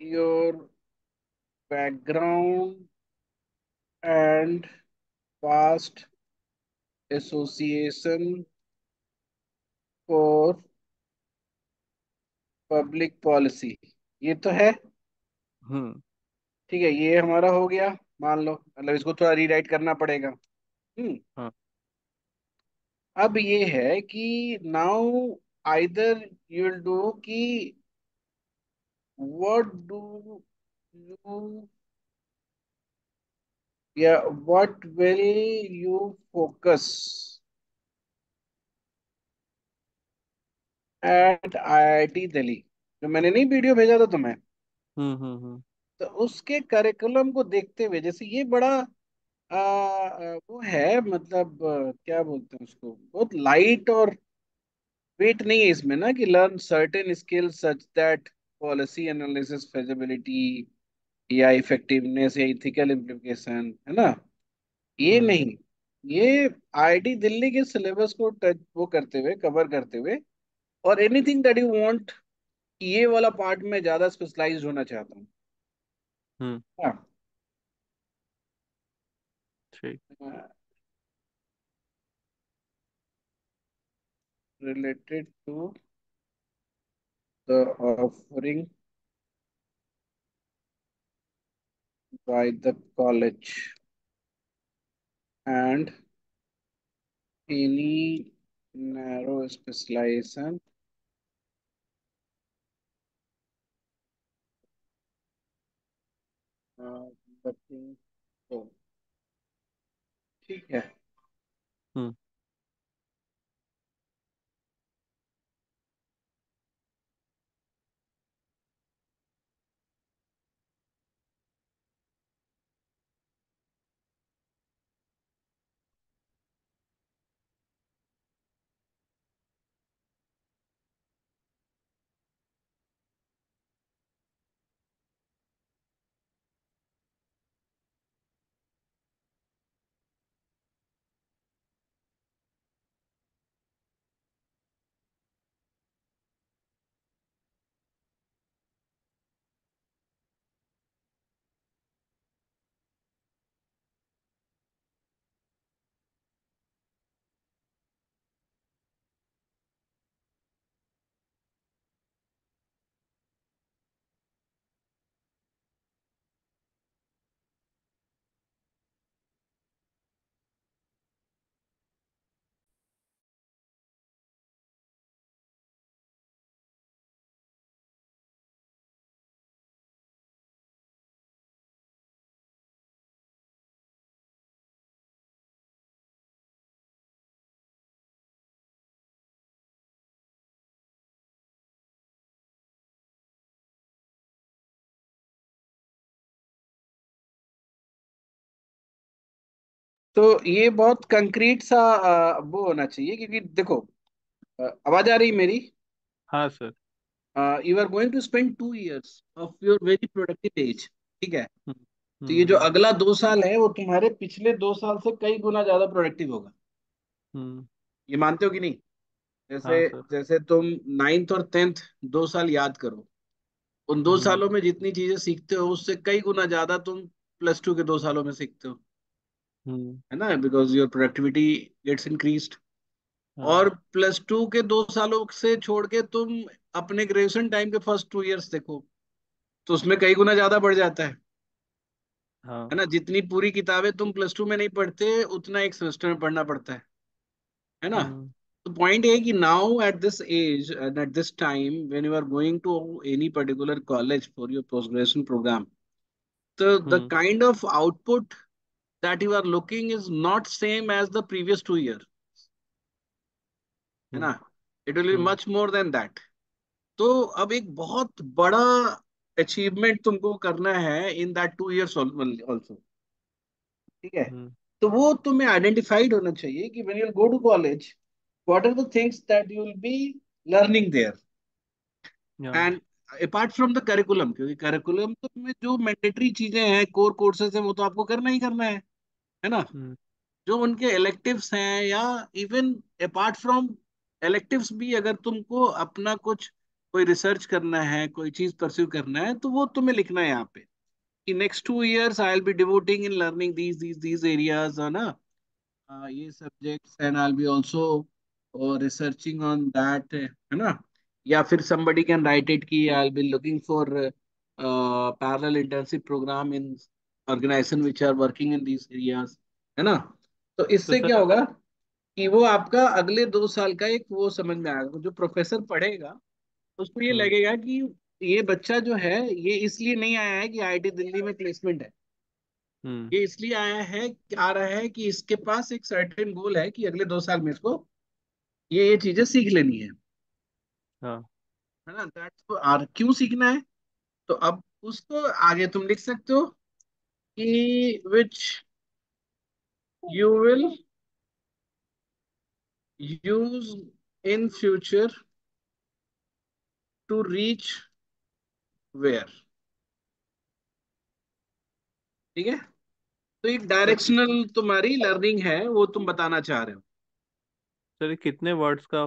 your background and past association for public policy. ये तो है। हम्म। ठीक है, ये हमारा हो गया। मान लो, मतलब इसको थोड़ा रीराइट करना पड़ेगा। हाँ। अब ये है कि now either you will do कि व्हाट डू यू या what will you focus at IIT Delhi. जो मैंने नहीं वीडियो भेजा था तुम्हें, हम्म। तो उसके करिकुलम को देखते हुए, जैसे ये बड़ा वो है, मतलब क्या बोलते हैं उसको, बहुत लाइट और वेट नहीं है इसमें ना, कि learn certain skills such that policy analysis feasibility या इफेक्टिवनेस या इथिकल इम्प्लीकेशन, है ना। ये हम्म। नहीं, ये आईआईटी दिल्ली के सिलेबस को टच वो करते हुए, कवर करते हुए, और एनीथिंग दैट यू वांट, ये वाला पार्ट में ज्यादा स्पेशलाइज्ड होना चाहता हूँ। हम्म। हाँ। ठीक। Related to the offering by the college and any narrow specialization looking for। ठीक है। हम्म। तो ये बहुत कंक्रीट सा वो होना चाहिए, क्योंकि देखो, आवाज आ रही मेरी। हाँ sir. You are going to spend 2 years of your very productive age. ठीक है। हम्म। तो ये जो हम्म। अगला 2 साल है, वो तुम्हारे पिछले 2 साल से कई गुना ज्यादा प्रोडक्टिव होगा। हम्म। ये मानते हो कि नहीं? जैसे हाँ सर। जैसे तुम नाइन्थ और टेंथ 2 साल याद करो, उन दो हम्म। सालों में जितनी चीजें सीखते हो, उससे कई गुना ज्यादा तुम +2 के 2 सालों में सीखते हो। हम्म। है ना, because your productivity gets increased. और हाँ। +2 के 2 सालों से छोड़ के तुम अपने ग्रेजुएशन टाइम के फर्स्ट 2 years देखो, तो उसमें कई गुना ज्यादा बढ़ जाता है हाँ। ना। जितनी पूरी किताबें तुम +2 में नहीं पढ़ते, उतना एक सेमेस्टर में पढ़ना पड़ता है ना। हम्म। तो पॉइंट है कि now at this age and at this time when you are going to any particular college for your post graduation program, so the hmm. kind of output that you are looking is not same as the previous 2 year, है ना। हम्म। It will be hmm. much more than that। तो अब एक बहुत बड़ा achievement तुमको करना है इन दैट 2 years ऑल्सो। ठीक है। हम्म। तो वो तुम्हें आइडेंटिफाइड होना चाहिए कि when you go to college, what are the things that you will be learning there, हाँ। And apart from the curriculum, क्योंकि करिकुलम तो में जो मैंडेटरी चीजें हैं, कोर कोर्सेज हैं, वो तो आपको करना ही करना है ना। हम्म। जो उनके इलेक्टिव्स हैं, या इवन अपार्ट फ्रॉम इलेक्टिव्स भी, अगर तुमको अपना कुछ कोई रिसर्च करना है, कोई चीज परस्यू करना है, तो वो तुम्हें लिखना है यहाँ पे कि next 2 years I will be devoting in learning these areas, है ना, ये subjects, and I will be also researching on that, है ना। या फिर somebody कैन राइट इट कि I will be looking for parallel internship program in organisation which are working in these areas, है ना। तो तो इससे क्या सर। होगा कि वो आपका अगले 2 साल का एक वो समझ में आएगा, जो प्रोफेसर पढ़ेगा उसको ये हम्म। लगेगा कि ये बच्चा जो है ये इसलिए नहीं आया है कि आईआईटी दिल्ली में प्लेसमेंट है, हम्म। ये इसलिए आया है, आ रहा है कि इसके पास एक सर्टेन गोल है कि अगले 2 साल में इसको ये चीजें सीख लेनी हाँ। है ना। दैट्स तो आर क्यों सीखना है। तो अब उसको आगे तुम लिख सकते हो कि which you will use in future to reach where, ठीक है। तो एक सर डायरेक्शनल तुम्हारी लर्निंग है, वो तुम बताना चाह रहे हो। सर ये कितने वर्ड्स का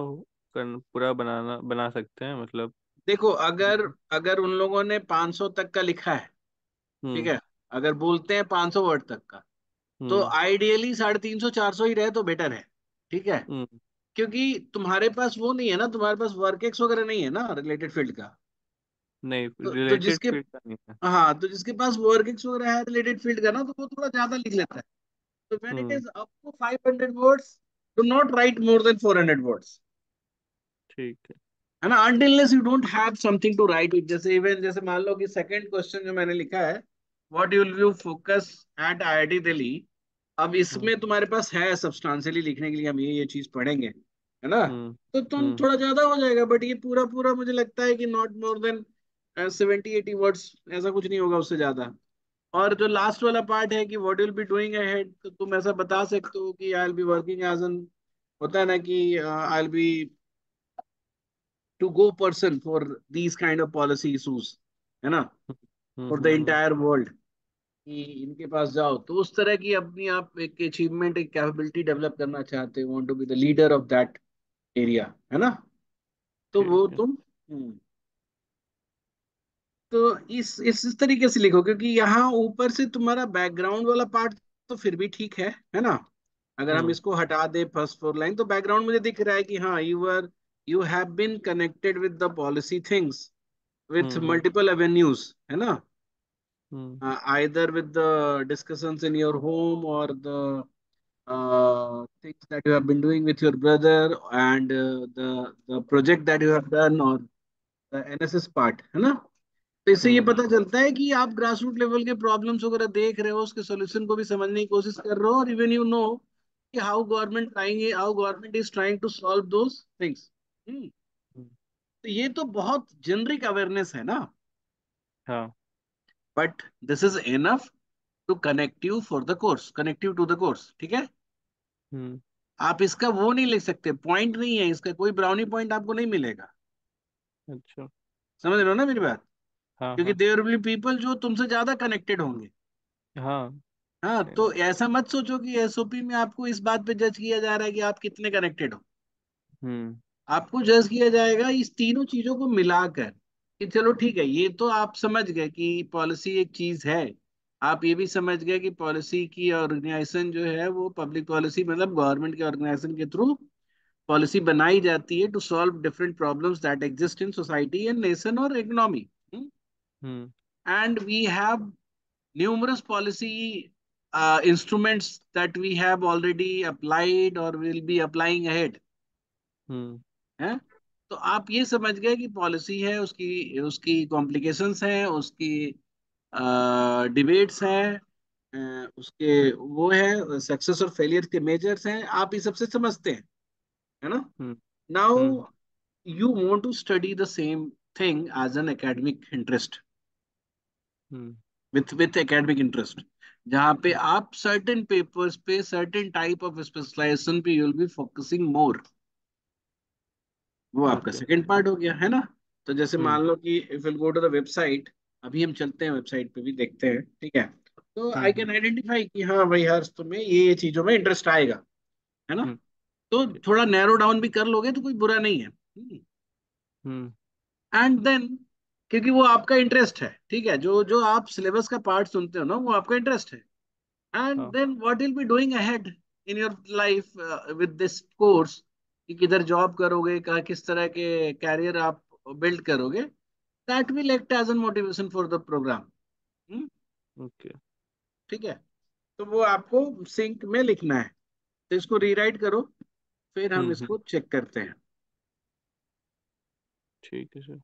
पूरा बना सकते हैं मतलब? देखो, अगर हम्म। अगर उन लोगों ने 500 तक का लिखा है, ठीक हम्म। है, अगर बोलते हैं 500 वर्ड तक का, तो हम्म। आइडियली 350 400 ही रहे तो बेटर है, ठीक है। हम्म। क्योंकि तुम्हारे पास वो नहीं है ना, तुम्हारे पास वर्क एक्स वगैरह नहीं है ना रिलेटेड फील्ड का। नहीं, तो रिलेटेड जिसके, फील्ड का नहीं है। हाँ, तो जिसके पास वर्क एक्स वगैरह है रिलेटेड फील्ड का ना, तो वो थोड़ा ज्यादा लिख लेता है। तो when it hmm. Is up to 500 words, do not write more than 400 words, ठीक है। है ना, until you don't have something to write with. जैसे इवन जैसे मान लो कि सेकंड क्वेश्चन जो मैंने लिखा है, what will you focus at IIT Delhi, अब हम्म। इसमें तुम्हारे पास है सब्सटेंशियली लिखने के लिए, हम ये चीज पढ़ेंगे, है ना। हम्म। तो तुम हम्म। थोड़ा ज्यादा हो जाएगा, बट ये पूरा पूरा मुझे लगता है कि नॉट मोर देन 70 80 वर्ड्स, ऐसा कुछ नहीं होगा उससे ज्यादा। और जो लास्ट वाला पार्ट है कि what will be doing ahead, तो तुम ऐसा बता सकते हो कि I will be working as an, होता है ना कि I will be to go person for these kind of policy issues, है ना, हम्म। for the hmm. entire world, कि इनके पास जाओ तो उस तरह की अपनी आप एक अचीवमेंट, एक कैपेबिलिटी डेवलप करना चाहते हो, want to be the leader of that area, है ना। तो ठीक वो है। तुम तो इस तरीके से लिखो, क्योंकि यहाँ ऊपर से तुम्हारा बैकग्राउंड वाला पार्ट तो फिर भी ठीक है ना। अगर हम हम्म। इसको हटा दे फर्स्ट 4 लाइन, तो बैकग्राउंड मुझे दिख रहा है कि हाँ, you have been connected with the policy things with hmm. multiple avenues, है ना, हम्म। either with the discussions in your home or the things that you have been doing with your brother, and the project that you have done, or the NSS part, है ना। तो इससे ये हम्म। पता चलता है कि आप ग्रास रूट लेवल के प्रॉब्लम्स वगैरह देख रहे हो, उसके सॉल्यूशन को भी समझने की कोशिश कर रहे हो, और इवन यू नो कि how government is trying to solve those things. Hmm. तो ये तो बहुत जेनरिक अवेयरनेस है ना, हाँ। But this is enough to connect you for the course, connect you to the course, ठीक है। हम्म। आप इसका वो नहीं लिख सकते, पॉइंट नहीं है इसका, कोई ब्राउनी पॉइंट आपको नहीं मिलेगा। अच्छा। समझ रहे हो ना मेरी बात। हाँ क्योंकि हाँ। देयर विल बी पीपल जो तुमसे ज्यादा कनेक्टेड होंगे। हाँ। हाँ, सही तो बात। ऐसा मत सोचो कि एसओपी में आपको इस बात पे जज किया जा रहा है कि आप कितने कनेक्टेड हो। हम्म। आपको जज किया जाएगा इस तीनों चीजों को मिलाकर, कि चलो ठीक है, ये तो आप समझ गए कि पॉलिसी एक चीज है। आप ये भी समझ गए कि पॉलिसी की ऑर्गेनाइजेशन जो है वो पब्लिक पॉलिसी, मतलब गवर्नमेंट के ऑर्गेनाइजेशन के थ्रू पॉलिसी बनाई जाती है to solve different problems that exist in society and nation और economy. Hmm. And we have numerous policy instruments that we have already applied or will be applying ahead, हम्म। है। तो आप ये समझ गए कि पॉलिसी है, उसकी उसकी कॉम्प्लिकेशंस हैं, उसकी डिबेट्स हैं, उसके वो है सक्सेस और फेलियर के मेजर्स हैं, आप ये सबसे समझते हैं, है ना। Hmm. Now hmm. you want to study the same thing as an academic interest, hmm. with academic interest, जहाँ पे हम्म। आप certain papers पे certain type of specialization पे you will be focusing more, वो आपका ओके। सेकंड पार्ट हो गया, है ना। तो जैसे हम्म। मान लो कि if will go to the website, अभी हम चलते हैं वेबसाइट पे भी देखते हैं, ठीक है। तो आई हम्म। कैन आइडेंटिफाई कि हाँ भाई हर्ष, तुम्हें ये चीजों में इंटरेस्ट आएगा, है ना। हम्म। तो ठीक। थोड़ा नैरो डाउन भी कर लोगे तो कोई बुरा नहीं है। हम्म। एंड देन, क्योंकि वो आपका इंटरेस्ट है, ठीक है, जो जो आप सिलेबस का पार्ट सुनते हो ना वो आपका इंटरेस्ट है। एंड हाँ। Then what will be doing ahead in your life with this course, कि किधर जॉब करोगे, का किस तरह के कैरियर आप बिल्ड करोगे, that will act as an motivation for the program. Okay. ठीक है, तो वो आपको सिंक में लिखना है, तो इसको रीराइट करो, फिर हम हम्म। इसको चेक करते हैं। ठीक है सर।